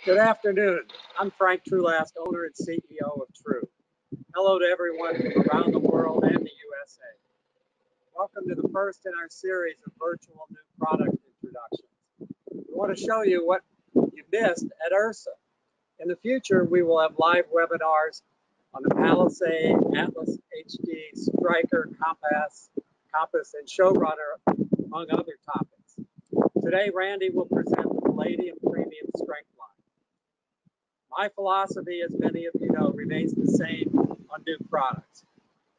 Good afternoon. I'm Frank Trulast, owner and CEO of True. Hello to everyone from around the world and the USA. Welcome to the first in our series of virtual new product introductions. We want to show you what you missed at URSA. In the future, we will have live webinars on the Palisade, Atlas HD, Striker, Compass, and Showrunner, among other topics. Today, Randy will present the Palladium Premium Strength Line. My philosophy, as many of you know, remains the same on new products.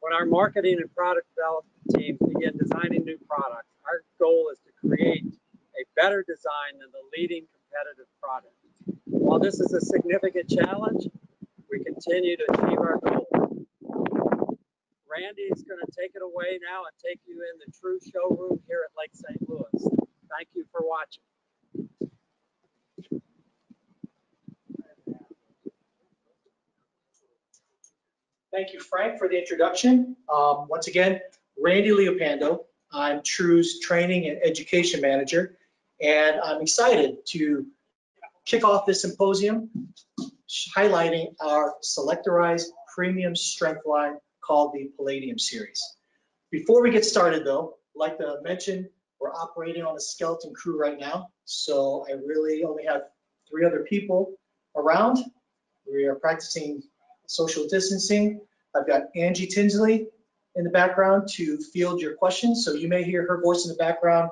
When our marketing and product development teams begin designing new products, our goal is to create a better design than the leading competitive product. While this is a significant challenge, we continue to achieve our goal. Randy is going to take it away now and take you in the True showroom here at Lake St. Louis. Thank you for watching. Thank you, Frank, for the introduction. Once again, Randy Leopando. I'm True's Training and Education Manager, and I'm excited to kick off this symposium highlighting our Selectorized Premium Strength Line called the Palladium Series. Before we get started, though, I'd like to mention we're operating on a skeleton crew right now, so I really only have 3 other people around. We are practicing social distancing. I've got Angie Tinsley in the background to field your questions. So you may hear her voice in the background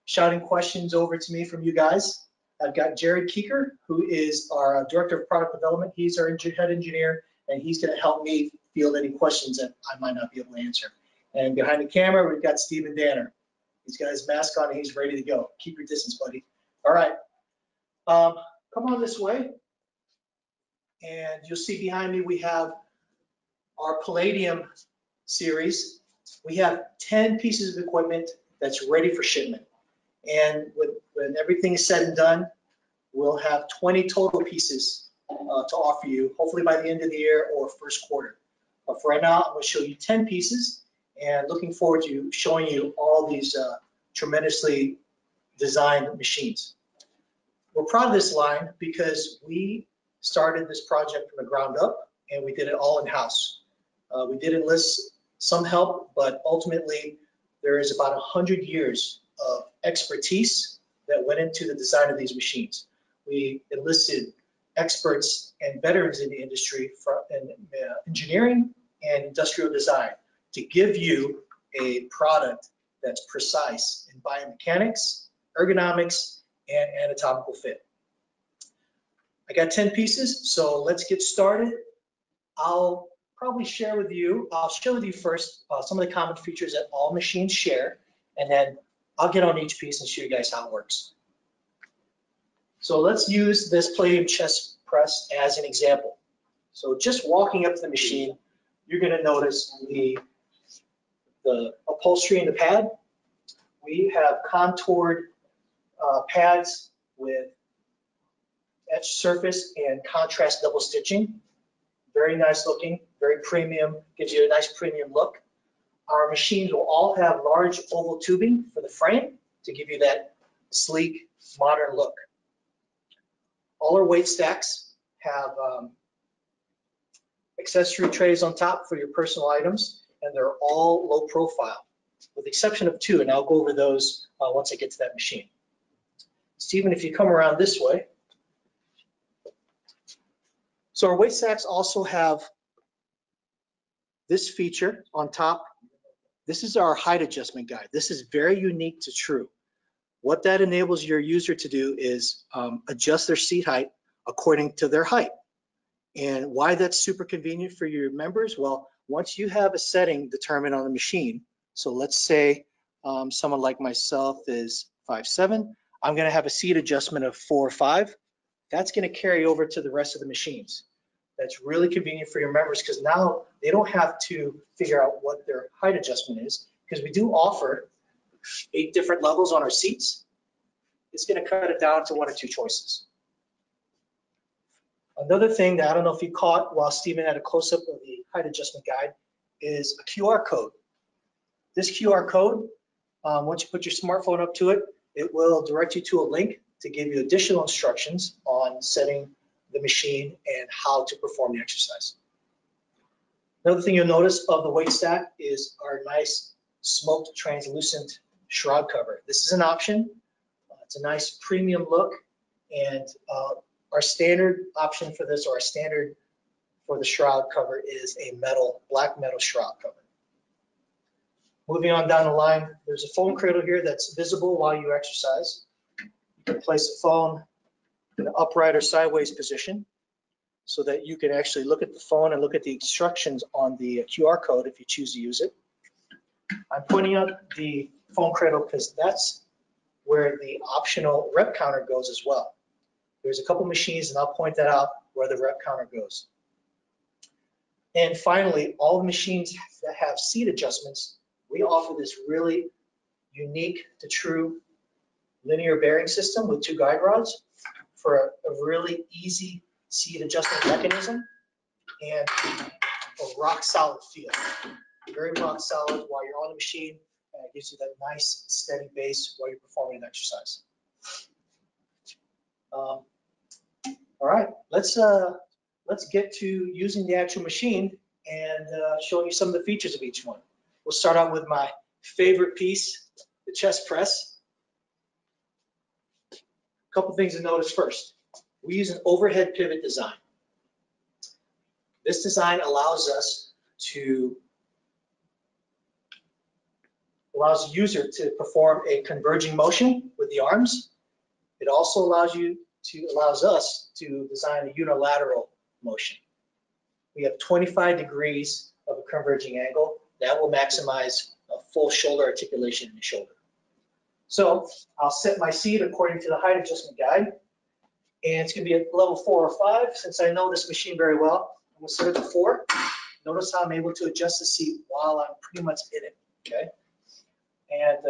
shouting questions over to me from you guys. I've got Jared Keeker, who is our Director of Product Development. He's our head engineer, and he's going to help me field any questions that I might not be able to answer. And behind the camera, we've got Stephen Danner. He's got his mask on and he's ready to go. Keep your distance, buddy. All right. Come on this way. And you'll see behind me we have our Palladium series. We have 10 pieces of equipment that's ready for shipment. And when everything is said and done, we'll have 20 total pieces to offer you, hopefully by the end of the year or first quarter. But for right now, I'm going to show you 10 pieces and looking forward to showing you all these tremendously designed machines. We're proud of this line because we started this project from the ground up, and we did it all in-house. We did enlist some help, but ultimately there is about 100 years of expertise that went into the design of these machines. We enlisted experts and veterans in the industry in engineering and industrial design to give you a product that's precise in biomechanics, ergonomics, and anatomical fit. I got 10 pieces, so let's get started. I'll share with you first some of the common features that all machines share, and then I'll get on each piece and show you guys how it works. So let's use this Palladium chest press as an example. So just walking up to the machine, you're going to notice the upholstery in the pad. We have contoured pads with etched surface and contrast double stitching. Very nice looking, very premium, gives you a nice premium look. Our machines will all have large oval tubing for the frame to give you that sleek, modern look. All our weight stacks have accessory trays on top for your personal items, and they're all low profile, with the exception of 2, and I'll go over those once I get to that machine. Stephen, if you come around this way. So our weight stacks also have this feature on top. This is our height adjustment guide. This is very unique to True. What that enables your user to do is adjust their seat height according to their height. And why that's super convenient for your members? Well, once you have a setting determined on the machine, so let's say someone like myself is 5'7", I'm going to have a seat adjustment of 4 or 5. That's going to carry over to the rest of the machines. That's really convenient for your members because now they don't have to figure out what their height adjustment is, because we do offer 8 different levels on our seats. It's going to cut it down to 1 or 2 choices. Another thing that I don't know if you caught while Stephen had a close-up of the height adjustment guide is a QR code. This QR code, once you put your smartphone up to it, it will direct you to a link to give you additional instructions on setting the machine and how to perform the exercise. Another thing you'll notice of the weight stack is our nice smoked translucent shroud cover. This is an option. It's a nice premium look, and our standard option for this, or our standard for the shroud cover, is a black metal shroud cover. Moving on down the line, there's a phone cradle here that's visible while you exercise. You can place the phone in an upright or sideways position so that you can actually look at the phone and look at the instructions on the QR code if you choose to use it. I'm pointing out the phone cradle because that's where the optional rep counter goes as well. There's a couple machines, and I'll point that out where the rep counter goes. And finally, all the machines that have seat adjustments, we offer this really unique to true linear bearing system with 2 guide rods for a really easy seat adjustment mechanism and a rock solid feel. Very rock solid while you're on the machine, and it gives you that nice steady base while you're performing an exercise. All right, let's get to using the actual machine and showing you some of the features of each one. We'll start out with my favorite piece, the chest press. A couple things to notice first. We use an overhead pivot design. This design allows the user to perform a converging motion with the arms. It also allows us to design a unilateral motion. We have 25 degrees of a converging angle. That will maximize a full shoulder articulation in the shoulder. So I'll set my seat according to the height adjustment guide, and it's going to be at level 4 or 5. Since I know this machine very well, I'm going to set it to 4. Notice how I'm able to adjust the seat while I'm pretty much in it, okay? And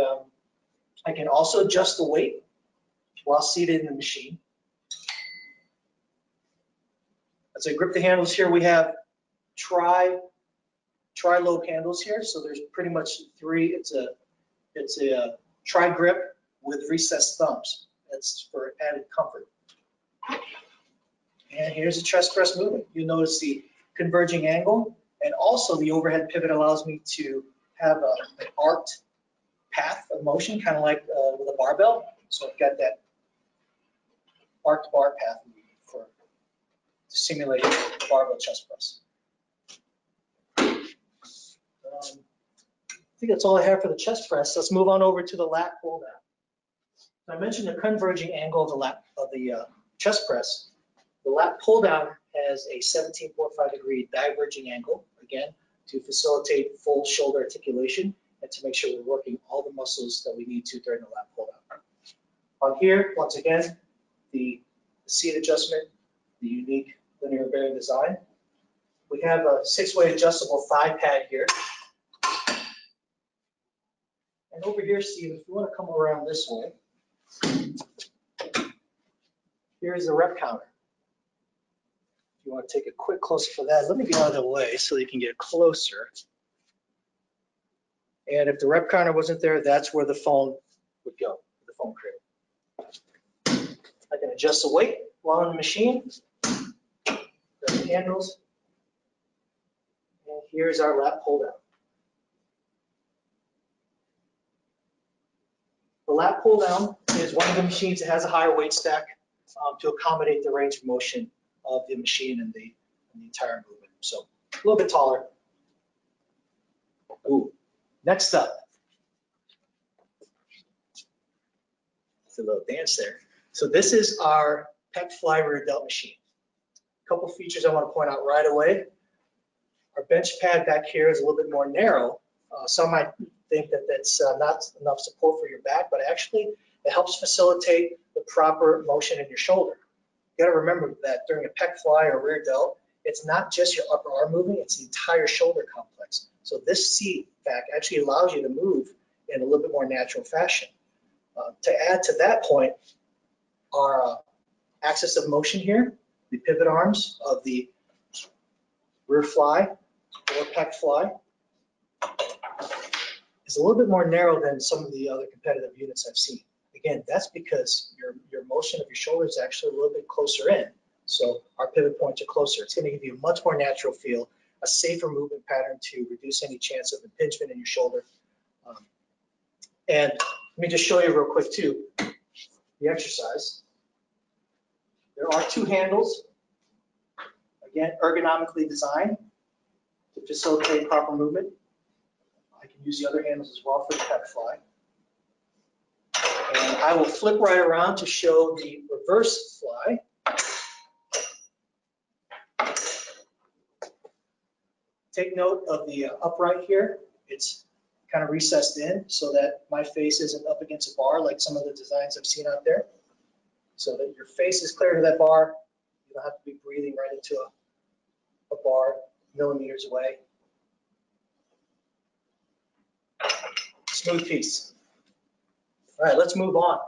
I can also adjust the weight while seated in the machine. As I grip the handles here, we have tri-lobe handles here, so there's pretty much 3. It's a tri-grip with recessed thumbs. That's for added comfort. And here's the chest press movement. You notice the converging angle, and also the overhead pivot allows me to have an arced path of motion, kind of like with a barbell. So I've got that arced bar path to simulate barbell chest press. I think that's all I have for the chest press. Let's move on over to the lat pull down. I mentioned the converging angle of the chest press. The lat pull down has a 17.5 degree diverging angle, again, to facilitate full shoulder articulation and to make sure we're working all the muscles that we need to during the lat pull down. On here, once again, the seat adjustment, the unique linear bearing design. We have a 6-way adjustable thigh pad here. And over here, Steve, if you want to come around this way, here's the rep counter. If you want to take a quick closer for that, let me get out of the way so you can get closer. And if the rep counter wasn't there, that's where the phone would go, the phone cradle. I can adjust the weight while in the machine. Grab the handles. And here's our lat pull down. The lat pull down is one of the machines that has a higher weight stack to accommodate the range of motion of the machine and the entire movement. So a little bit taller. Ooh. Next up, it's a little dance there. So this is our pec fly rear delt machine. A couple features I want to point out right away. Our bench pad back here is a little bit more narrow. Some might think that that's not enough support for your back, but actually it helps facilitate the proper motion in your shoulder. You got to remember that during a pec fly or rear delt, it's not just your upper arm moving, it's the entire shoulder complex. So this seat back actually allows you to move in a little bit more natural fashion. To add to that point, our axis of motion here, the pivot arms of the rear fly or pec fly, is a little bit more narrow than some of the other competitive units I've seen. Again, that's because your motion of your shoulder is actually a little bit closer in. So our pivot points are closer. It's going to give you a much more natural feel, a safer movement pattern to reduce any chance of impingement in your shoulder. And let me just show you real quick too, the exercise. There are two handles, again, ergonomically designed to facilitate proper movement. I can use the other handles as well for the pec fly. And I will flip right around to show the reverse fly. Take note of the upright here. It's kind of recessed in so that my face isn't up against a bar like some of the designs I've seen out there. So that your face is clear to that bar. You don't have to be breathing right into a bar millimeters away. Smooth piece. All right, let's move on.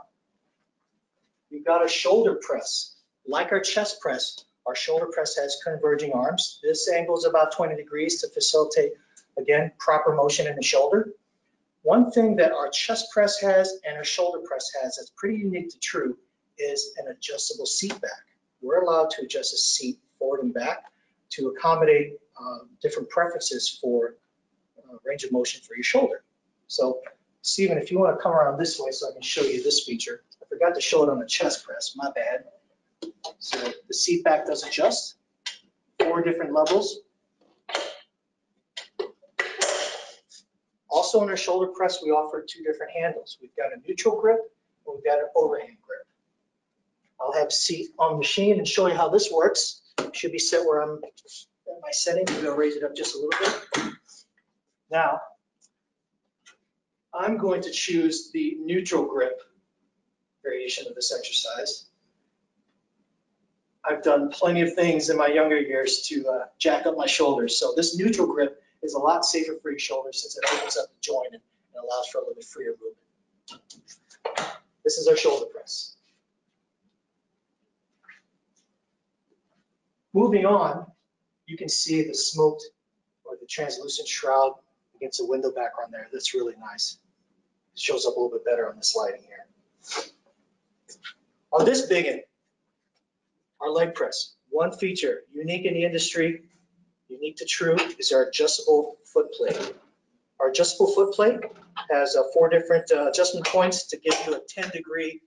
We've got a shoulder press. Like our chest press, our shoulder press has converging arms. This angle is about 20 degrees to facilitate, again, proper motion in the shoulder. One thing that our chest press has and our shoulder press has that's pretty unique to True is an adjustable seat back. We're allowed to adjust the seat forward and back to accommodate different preferences for range of motion for your shoulder. So, Stephen, if you want to come around this way so I can show you this feature. I forgot to show it on the chest press, my bad. So the seat back does adjust, 4 different levels. Also on our shoulder press, we offer 2 different handles. We've got a neutral grip and we've got an overhand grip. I'll have a seat on the machine and show you how this works. It should be set where I'm at my setting. Maybe I'll raise it up just a little bit. Now, I'm going to choose the neutral grip variation of this exercise. I've done plenty of things in my younger years to jack up my shoulders. So this neutral grip is a lot safer for your shoulders since it opens up the joint and allows for a little bit freer movement. This is our shoulder press. Moving on, you can see the smoked or the translucent shroud against a window background there. That's really nice. It shows up a little bit better on the sliding here. On this biggin, our leg press, one feature unique in the industry, unique to True, is our adjustable foot plate. Our adjustable foot plate has 4 different adjustment points to give you a 10-degree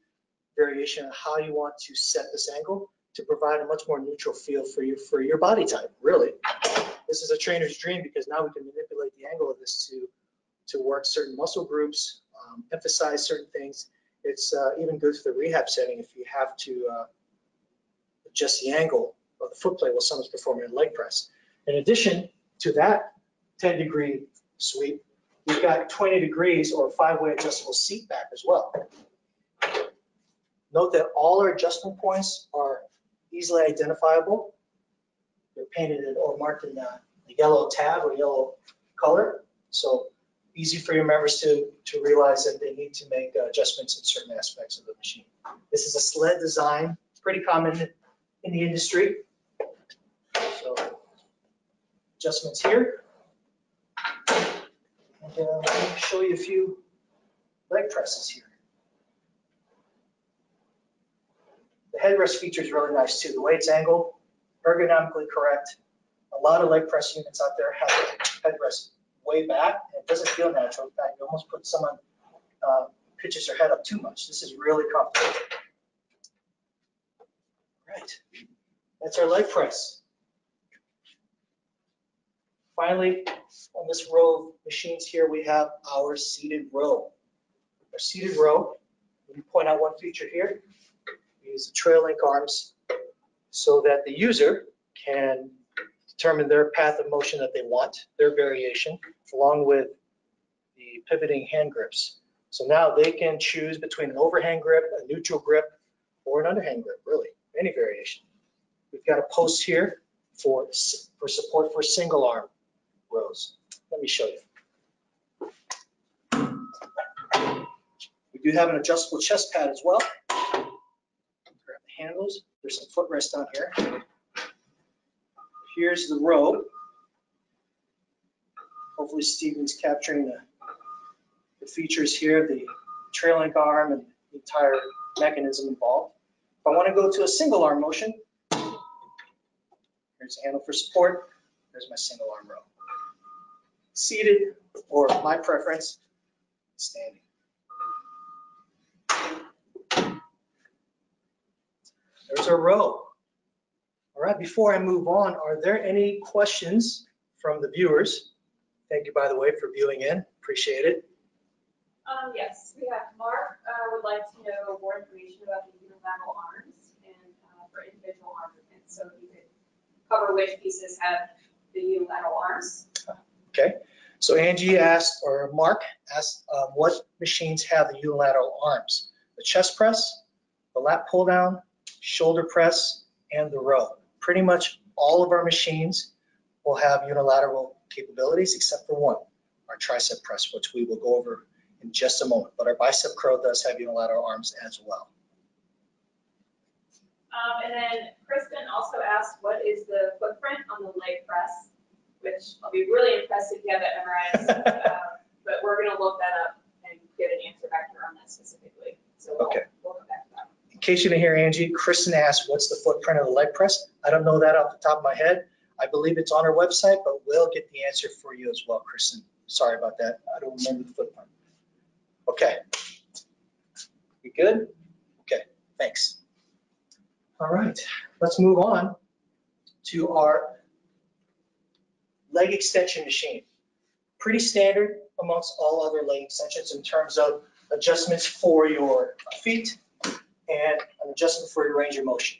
variation of how you want to set this angle to provide a much more neutral feel for your body type, really. This is a trainer's dream because now we can manipulate the angle of this to work certain muscle groups, emphasize certain things. It's even good for the rehab setting if you have to adjust the angle of the foot plate while someone's performing a leg press. In addition to that 10-degree sweep, we've got 20 degrees or 5-way adjustable seat back as well. Note that all our adjustment points are easily identifiable. They're painted in, or marked in the yellow tab or yellow color. So easy for your members to realize that they need to make adjustments in certain aspects of the machine. This is a sled design, pretty common in the industry. So adjustments here. And let me show you a few leg presses here. The headrest feature is really nice too. The way it's angled, ergonomically correct. A lot of leg press units out there have headrest way back. And it doesn't feel natural. In fact, you almost put someone pitches their head up too much. This is really comfortable. Right. That's our leg press. Finally, on this row of machines here, we have our seated row. Our seated row, let me point out one feature here. We use the trail link arms so that the user can determine their path of motion that they want, their variation, along with the pivoting hand grips. So now they can choose between an overhand grip, a neutral grip, or an underhand grip, really, any variation. We've got a post here for support for single arm rows. Let me show you. We do have an adjustable chest pad as well. Grab the handles. There's some footrest down here. Here's the row. Hopefully Stephen's capturing the features here, the trail link arm and the entire mechanism involved. If I want to go to a single arm motion, There's a handle for support. There's my single arm row. Seated, or my preference, standing. There's our row. All right, before I move on, are there any questions from the viewers? Thank you, by the way, for viewing in. Appreciate it. Yes, we have Mark would like to know more information about the unilateral arms and for individual arm movements. So you could cover which pieces have the unilateral arms. Okay, so Angie asked, or Mark asked, what machines have the unilateral arms? The chest press, the lat pull down, shoulder press, and the row. Pretty much all of our machines will have unilateral capabilities except for one, our tricep press, which we will go over in just a moment. But our bicep curl does have unilateral arms as well. And then Kristen also asked, what is the footprint on the leg press? Which I'll be really impressed if you have that memorized. But we're going to look that up and get an answer back here on that specifically. So we'll come back to that. In case you didn't hear Angie, Kristen asked, what's the footprint of the leg press? I don't know that off the top of my head. I believe it's on our website, but we'll get the answer for you as well, Kristen. Sorry about that. I don't remember the footprint. Okay. You good? Okay, thanks. All right, let's move on to our leg extension machine. Pretty standard amongst all other leg extensions in terms of adjustments for your feet and an adjustment for your range of motion.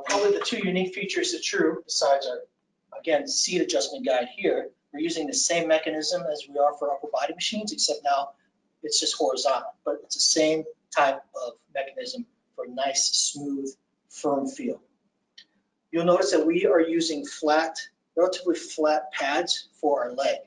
Probably the two unique features that True, besides our, again, seat adjustment guide here, we're using the same mechanism as we are for upper body machines, except now it's just horizontal, but it's the same type of mechanism for a nice, smooth, firm feel. You'll notice that we are using flat, relatively flat pads for our leg.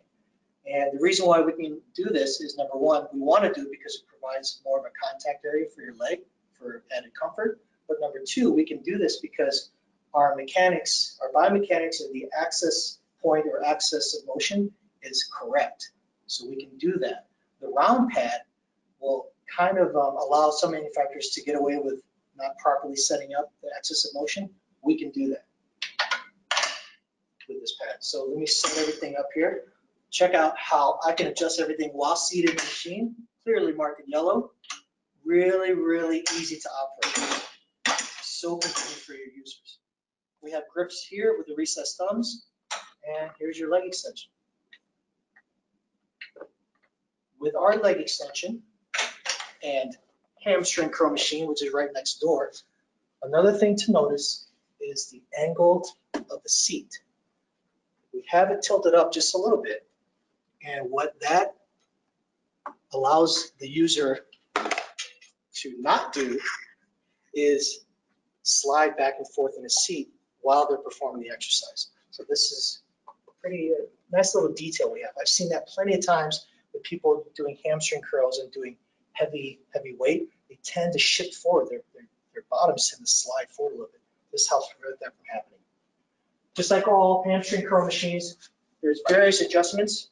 And the reason why we can do this is, number one, we want to do it because it provides more of a contact area for your leg for added comfort. But number two, we can do this because our mechanics, our biomechanics of the axis point or axis of motion is correct. So we can do that. The round pad will kind of allow some manufacturers to get away with not properly setting up the axis of motion. We can do that with this pad. So let me set everything up here. Check out how I can adjust everything while seated in the machine. Clearly marked in yellow. Really, really easy to operate. So convenient for your users. We have grips here with the recessed thumbs, and here's your leg extension. With our leg extension and hamstring curl machine, which is right next door, another thing to notice is the angle of the seat. We have it tilted up just a little bit, and what that allows the user to not do is slide back and forth in a seat while they're performing the exercise. So this is a pretty nice little detail we have. I've seen that plenty of times with people doing hamstring curls and doing heavy weight. They tend to shift forward. Their bottoms tend to slide forward a little bit. This helps prevent that from happening. Just like all hamstring curl machines, there's various adjustments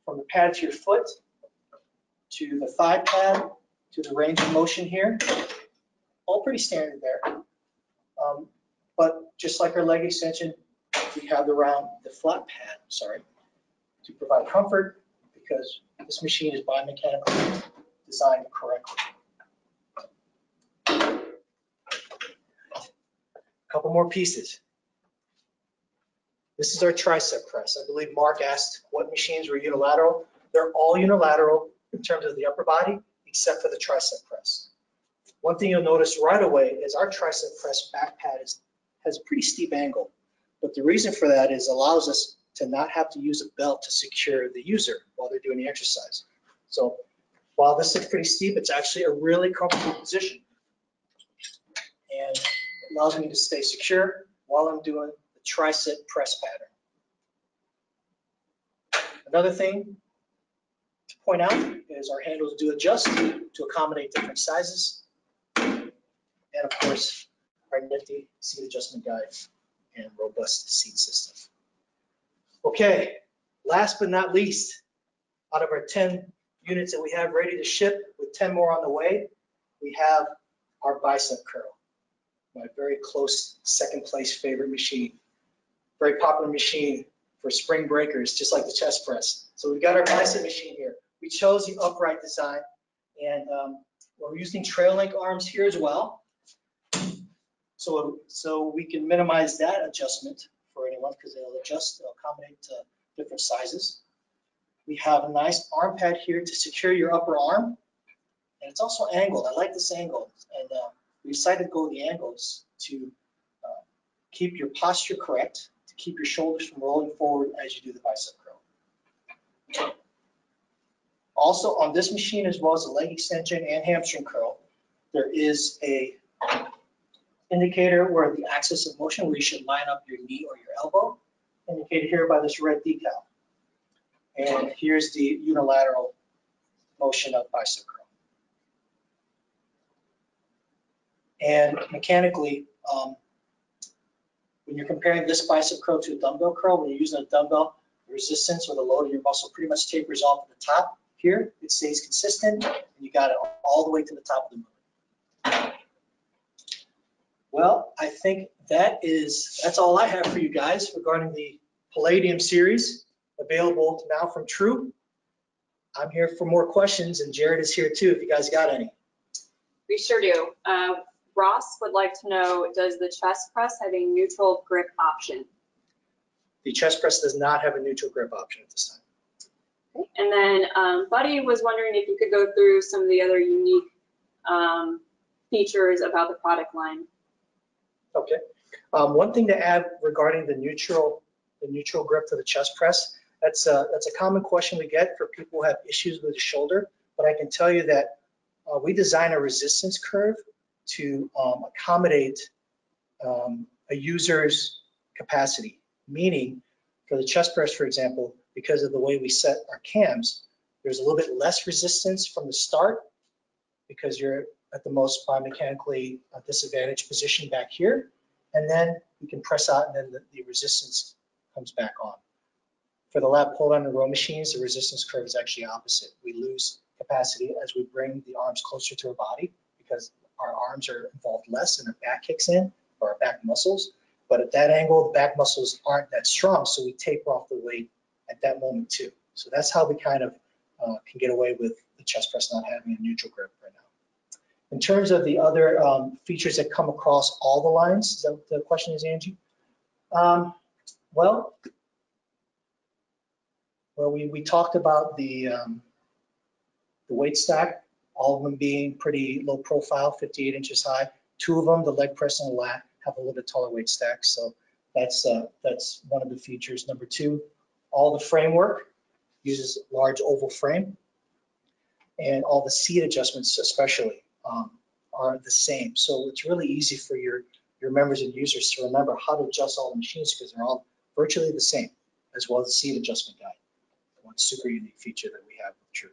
from the pad to your foot, to the thigh pad, to the range of motion here. All pretty standard there. But just like our leg extension, we have the flat pad, to provide comfort because this machine is biomechanically designed correctly. A couple more pieces. This is our tricep press. I believe Mark asked what machines were unilateral. They're all unilateral in terms of the upper body, except for the tricep press. One thing you'll notice right away is our tricep press back pad has a pretty steep angle. But the reason for that is it allows us to not have to use a belt to secure the user while they're doing the exercise. So while this is pretty steep, it's actually a really comfortable position. And it allows me to stay secure while I'm doing the tricep press pattern. Another thing to point out is our handles do adjust to accommodate different sizes. And of course, our nifty seat adjustment guide and robust seat system. Okay, last but not least, out of our 10 units that we have ready to ship with 10 more on the way, we have our bicep curl. my very close second place favorite machine. Very popular machine for spring breakers, just like the chest press. So we've got our bicep machine here. We chose the upright design, and we're using trail link arms here as well. So we can minimize that adjustment for anyone because they'll adjust, they'll accommodate to different sizes. We have a nice arm pad here to secure your upper arm, and it's also angled. I like this angle, and we decided to go with the angles to keep your posture correct, to keep your shoulders from rolling forward as you do the bicep curl. Also on this machine, as well as the leg extension and hamstring curl, there is a indicator where the axis of motion, where you should line up your knee or your elbow, indicated here by this red decal. And here's the unilateral motion of bicep curl. And mechanically, when you're comparing this bicep curl to a dumbbell curl, when you're using a dumbbell, the resistance or the load of your muscle pretty much tapers off at the top. Here, it stays consistent, and you got it all the way to the top of the moon. Well, I think that's all I have for you guys regarding the Palladium series, available now from True. I'm here for more questions, and Jared is here too, if you guys got any. We sure do. Ross would like to know, does the chest press have a neutral grip option? The chest press does not have a neutral grip option at this time. Okay. And then Buddy was wondering if you could go through some of the other unique features about the product line. Okay. One thing to add regarding the neutral grip for the chest press, that's a common question we get for people who have issues with the shoulder. But I can tell you that we design a resistance curve to accommodate a user's capacity. Meaning, for the chest press, for example, because of the way we set our cams, there's a little bit less resistance from the start because you're at the most biomechanically disadvantaged position back here. And then you can press out, and then the resistance comes back on. For the lat pull down and row machines, the resistance curve is actually opposite. We lose capacity as we bring the arms closer to our body because our arms are involved less and our back kicks in, or our back muscles. But at that angle, the back muscles aren't that strong, so we taper off the weight at that moment too. So that's how we kind of can get away with the chest press not having a neutral grip right now. In terms of the other features that come across all the lines, is that what the question is, Angie? Well, we talked about the weight stack, all of them being pretty low profile, 58 inches high. Two of them, the leg press and the lat, have a little bit taller weight stack, so that's one of the features. Number two, all the framework uses large oval frame, and all the seat adjustments especially are the same. So it's really easy for your members and users to remember how to adjust all the machines because they're all virtually the same, as well as the seat adjustment guide. One super unique feature that we have with True.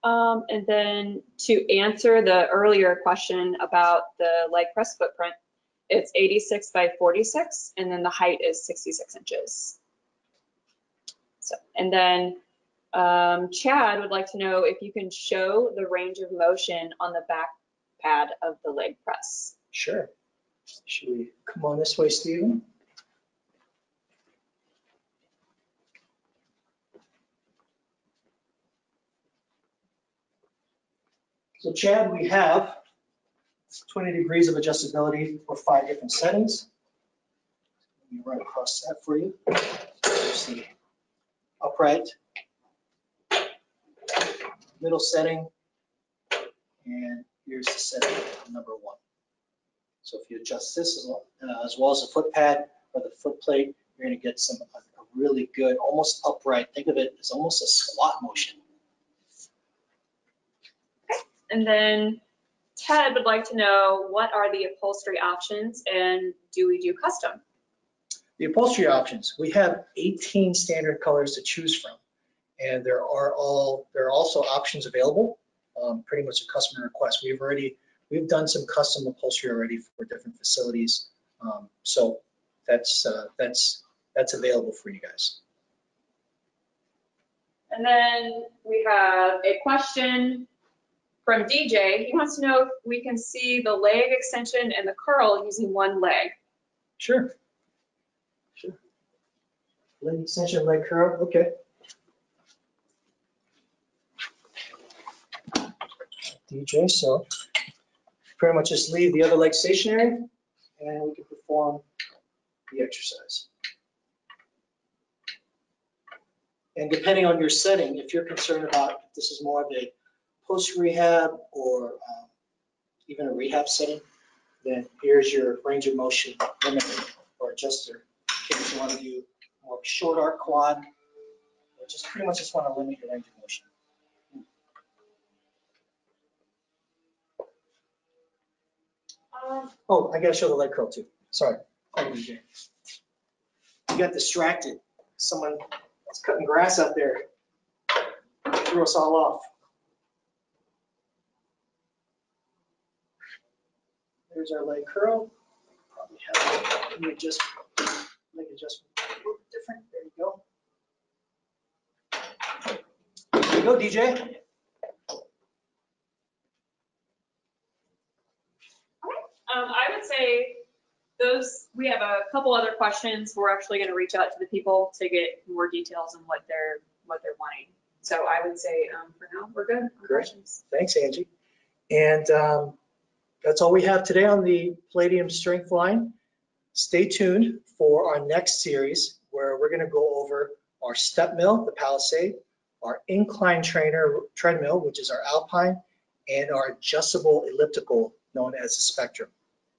And then to answer the earlier question about the leg press footprint, it's 86 by 46, and then the height is 66 inches. So, and then Chad would like to know if you can show the range of motion on the back pad of the leg press. Sure. Should we come on this way, Stephen? So Chad, we have 20 degrees of adjustability for 5 different settings. Let me run across that for you. There's the upright, middle setting, and here's the setting number 1. So if you adjust this as well as the foot pad or the foot plate, you're going to get a really good, almost upright. Think of it as almost a squat motion. And then Ted would like to know, what are the upholstery options and do we do custom? The upholstery options, we have 18 standard colors to choose from. And there are also options available, pretty much a customer request. We've done some custom upholstery already for different facilities. So that's available for you guys. And then we have a question from DJ, he wants to know if we can see the leg extension and the curl using one leg. Sure. Sure. Leg extension, leg curl, okay. DJ, so pretty much just leave the other leg stationary and we can perform the exercise. And depending on your setting, if you're concerned about if this is more of a post-rehab or even a rehab setting, then here's your range of motion limiter or adjuster. If you want to do more short arc quad, or just pretty much just want to limit your range of motion. Oh, I gotta show the leg curl too. Sorry. You got distracted. Someone was cutting grass out there. Threw us all off. There's our leg curl. Probably have leg adjustment a little bit different. There you go. There you go, DJ. I would say we have a couple other questions. We're actually going to reach out to the people to get more details on what they're wanting. So I would say for now, we're good on questions. Thanks, Angie. And that's all we have today on the Palladium Strength Line. Stay tuned for our next series where we're going to go over our step mill, the Palisade, our incline treadmill, which is our Alpine, and our adjustable elliptical known as the Spectrum.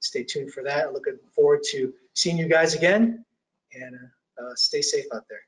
Stay tuned for that. Looking forward to seeing you guys again, and stay safe out there.